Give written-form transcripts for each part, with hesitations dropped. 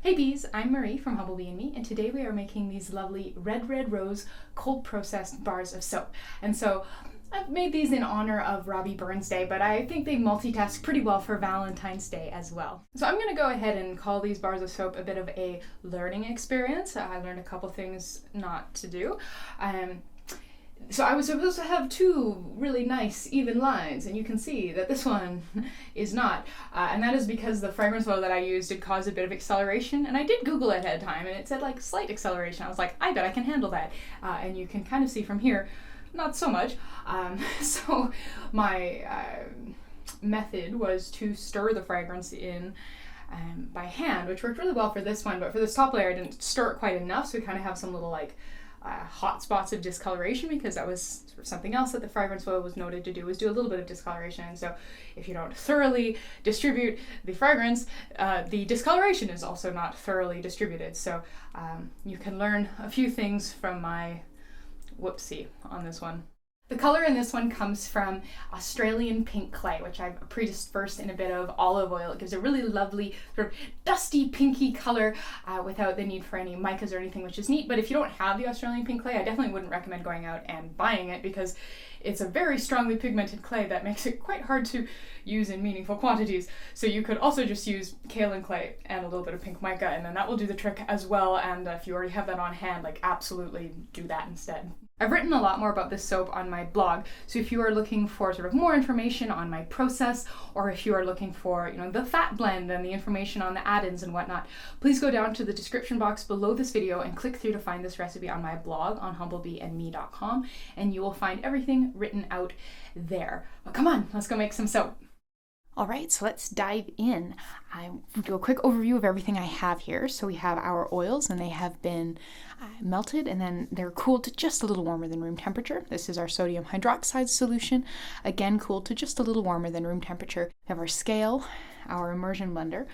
Hey bees, I'm Marie from Humblebee and Me, and today we are making these lovely red rose cold processed bars of soap. And so I've made these in honor of Robbie Burns Day, but I think they multitask pretty well for Valentine's Day as well. So I'm going to go ahead and call these bars of soap a bit of a learning experience. I learned a couple things not to do. So I was supposed to have two really nice even lines, and you can see that this one is not. And that is because the fragrance oil that I used did cause a bit of acceleration, and I did Google it ahead of time, and it said like slight acceleration. I was like, I bet I can handle that. And you can kind of see from here, not so much. So my method was to stir the fragrance in by hand, which worked really well for this one, but for this top layer I didn't stir it quite enough, so we kind of have some little like hot spots of discoloration, because that was sort of something else that the fragrance oil was noted to do, was do a little bit of discoloration. And so if you don't thoroughly distribute the fragrance, the discoloration is also not thoroughly distributed. So you can learn a few things from my whoopsie on this one. The color in this one comes from Australian pink clay, which I've pre-dispersed in a bit of olive oil. It gives a really lovely sort of dusty pinky color without the need for any micas or anything, which is neat. But if you don't have the Australian pink clay, I definitely wouldn't recommend going out and buying it, because it's a very strongly pigmented clay that makes it quite hard to use in meaningful quantities. So you could also just use kaolin clay and a little bit of pink mica, and then that will do the trick as well. And if you already have that on hand, like absolutely do that instead. I've written a lot more about this soap on my blog, so if you are looking for sort of more information on my process, or if you are looking for, the fat blend and the information on the add-ins and whatnot, please go down to the description box below this video and click through to find this recipe on my blog on humblebeeandme.com, and you will find everything written out there. But come on, let's go make some soap. All right, so let's dive in. I'll do a quick overview of everything I have here. So we have our oils, and they have been melted, and then they're cooled to just a little warmer than room temperature. This is our sodium hydroxide solution, again cooled to just a little warmer than room temperature. We have our scale, our immersion blender,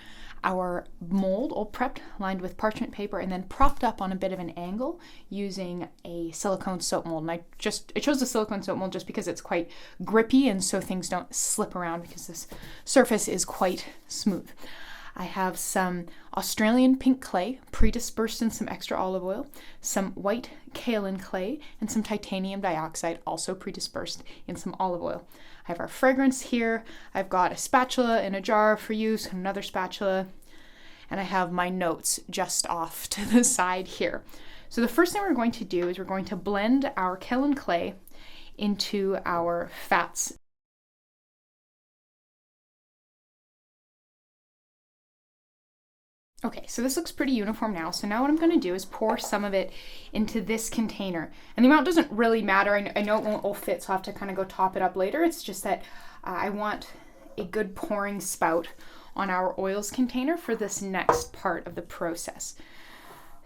our mold all prepped, lined with parchment paper, and then propped up on a bit of an angle using a silicone soap mold. And I chose the silicone soap mold just because it's quite grippy, and so things don't slip around because this surface is quite smooth. I have some Australian pink clay pre-dispersed in some extra olive oil, some white kaolin clay, and some titanium dioxide also pre-dispersed in some olive oil. I have our fragrance here. I've got a spatula in a jar for use, another spatula, and I have my notes just off to the side here. So the first thing we're going to do is we're going to blend our kaolin clay into our fats. Okay, so this looks pretty uniform now. So now what I'm going to do is pour some of it into this container. And the amount doesn't really matter. I know it won't all fit, so I'll have to kind of go top it up later. It's just that I want a good pouring spout on our oils container for this next part of the process.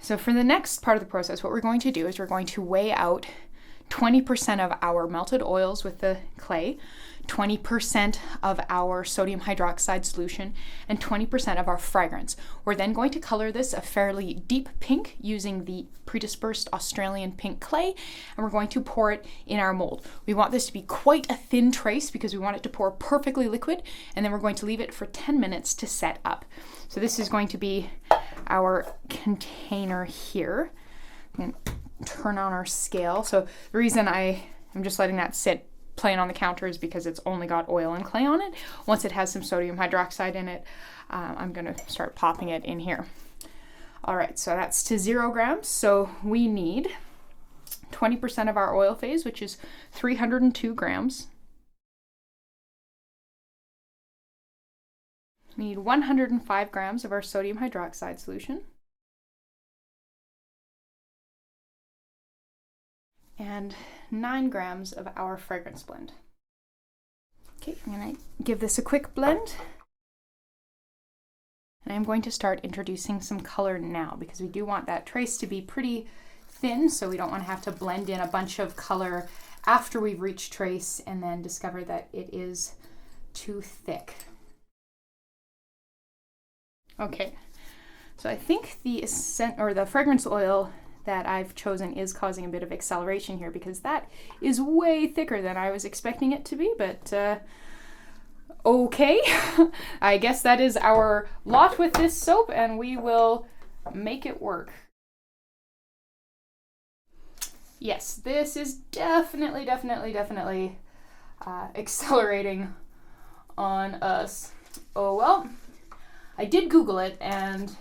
So for the next part of the process, what we're going to do is we're going to weigh out 20% of our melted oils with the clay, 20% of our sodium hydroxide solution, and 20% of our fragrance. We're then going to color this a fairly deep pink using the pre-dispersed Australian pink clay, and we're going to pour it in our mold. We want this to be quite a thin trace because we want it to pour perfectly liquid, and then we're going to leave it for 10 minutes to set up. So this is going to be our container here. I'm going to turn on our scale. So the reason I'm just letting that sit plain on the counter is because it's only got oil and clay on it. Once it has some sodium hydroxide in it, I'm going to start popping it in here. All right, so that's to 0 grams. So we need 20% of our oil phase, which is 302 grams. We need 105 grams of our sodium hydroxide solution. And 9 grams of our fragrance blend. Okay, I'm going to give this a quick blend. And I'm going to start introducing some color now, because we do want that trace to be pretty thin, so we don't want to have to blend in a bunch of color after we've reached trace and then discover that it is too thick. Okay, so I think the fragrance oil that I've chosen is causing a bit of acceleration here, because that is way thicker than I was expecting it to be, but okay. I guess that is our lot with this soap, and we will make it work. Yes, this is definitely accelerating on us. Oh well, I did Google it and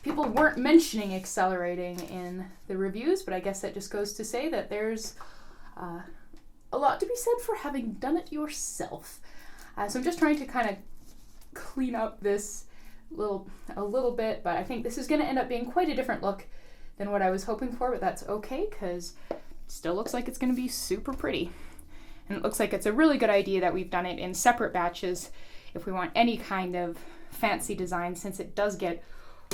people weren't mentioning accelerating in the reviews, but I guess that just goes to say that there's a lot to be said for having done it yourself. So I'm just trying to kind of clean up this a little bit, but I think this is going to end up being quite a different look than what I was hoping for, but that's okay because it still looks like it's going to be super pretty. And it looks like it's a really good idea that we've done it in separate batches if we want any kind of fancy design, since it does get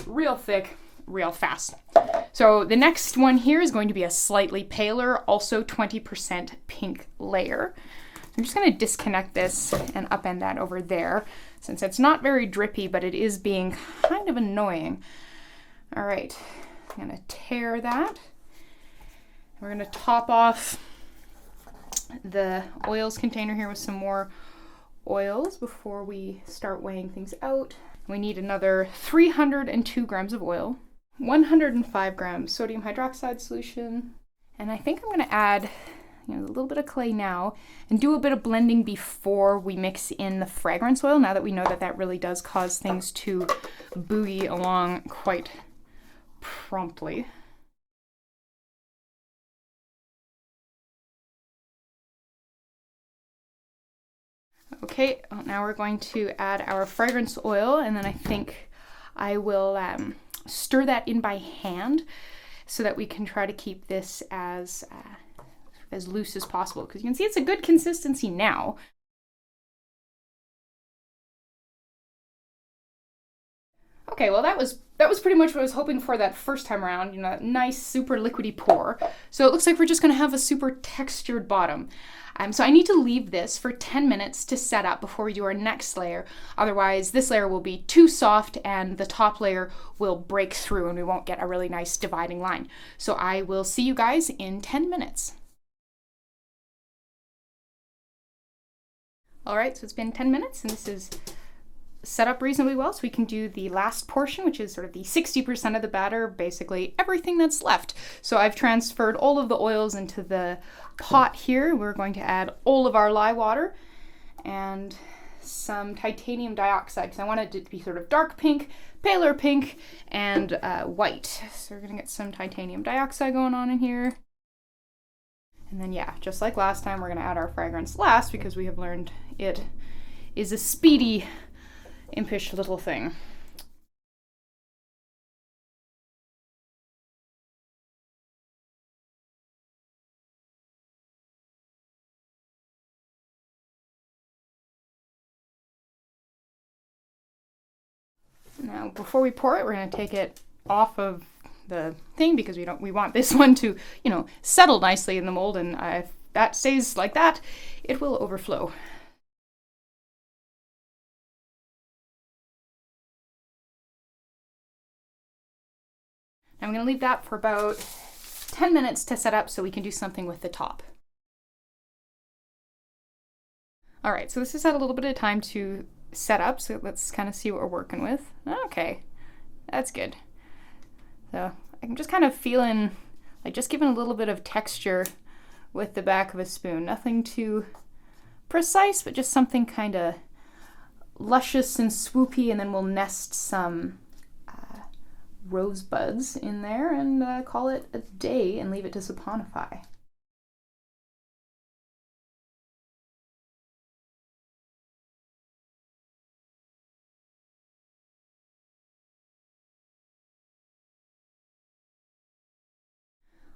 real thick real fast. So the next one here is going to be a slightly paler, also 20% pink layer. I'm just going to disconnect this and upend that over there, since it's not very drippy, but it is being kind of annoying. All right, I'm going to tear that. We're going to top off the oils container here with some more oils before we start weighing things out. We need another 302 grams of oil, 105 grams sodium hydroxide solution, and I think I'm going to add a little bit of clay now and do a bit of blending before we mix in the fragrance oil, now that we know that that really does cause things to boogie along quite promptly. Okay, well, now we're going to add our fragrance oil, and then I think I will stir that in by hand so that we can try to keep this as loose as possible, because you can see it's a good consistency now. Okay, well that was pretty much what I was hoping for that first time around, nice super liquidy pour. So it looks like we're just gonna have a super textured bottom. So I need to leave this for 10 minutes to set up before we do our next layer. Otherwise, this layer will be too soft and the top layer will break through and we won't get a really nice dividing line. So I will see you guys in 10 minutes. All right, so it's been 10 minutes and this is set up reasonably well, so we can do the last portion, which is sort of the 60% of the batter, basically everything that's left. So I've transferred all of the oils into the pot here. We're going to add all of our lye water and some titanium dioxide, because I want it to be sort of dark pink, paler pink, and white. So we're gonna get some titanium dioxide going on in here. And then yeah, just like last time, we're gonna add our fragrance last, because we have learned it is a speedy, impish little thing. Now, before we pour it, we're going to take it off of the thing, because we want this one to, settle nicely in the mold, and if that stays like that, it will overflow. I'm going to leave that for about 10 minutes to set up so we can do something with the top. All right, so this has had a little bit of time to set up, so let's kind of see what we're working with. Okay, that's good. So I'm just kind of feeling like just giving a little bit of texture with the back of a spoon. Nothing too precise, but just something kind of luscious and swoopy, and then we'll nest some rosebuds in there and call it a day and leave it to saponify.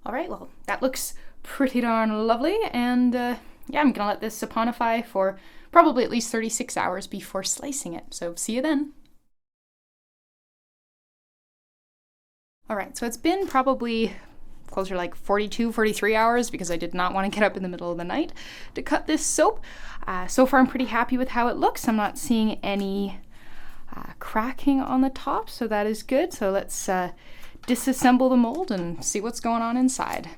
All right, well, that looks pretty darn lovely, and yeah, I'm gonna let this saponify for probably at least 36 hours before slicing it, so see you then. All right, so it's been probably closer to like 42, 43 hours, because I did not want to get up in the middle of the night to cut this soap. So far, I'm pretty happy with how it looks. I'm not seeing any cracking on the top, so that is good. So let's disassemble the mold and see what's going on inside.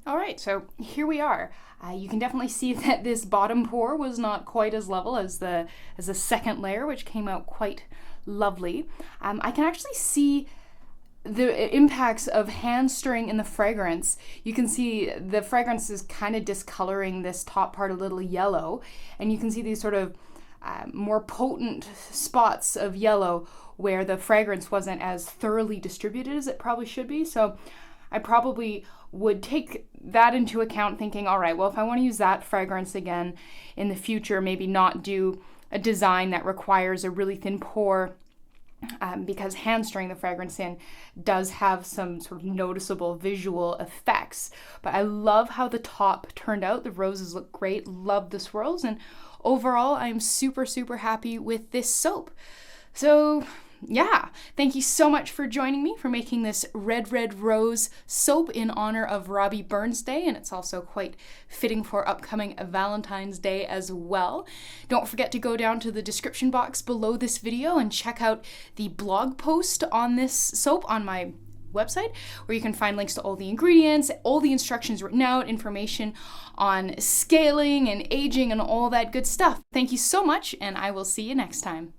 All right, so here we are. You can definitely see that this bottom pour was not quite as level as the second layer, which came out quite lovely. I can actually see the impacts of hand stirring in the fragrance. You can see the fragrance is kind of discoloring this top part a little yellow, and you can see these sort of more potent spots of yellow where the fragrance wasn't as thoroughly distributed as it probably should be. So I probably would take that into account, thinking, all right, well, if I want to use that fragrance again in the future, maybe not do a design that requires a really thin pour, because hand stirring the fragrance in does have some sort of noticeable visual effects. But I love how the top turned out. The roses look great. Love the swirls. And overall, I'm super, super happy with this soap. So yeah, thank you so much for joining me for making this Red Red Rose soap in honor of Robbie Burns Day, and it's also quite fitting for upcoming Valentine's Day as well. Don't forget to go down to the description box below this video and check out the blog post on this soap on my website, where you can find links to all the ingredients, all the instructions written out, information on scaling and aging and all that good stuff. Thank you so much, and I will see you next time.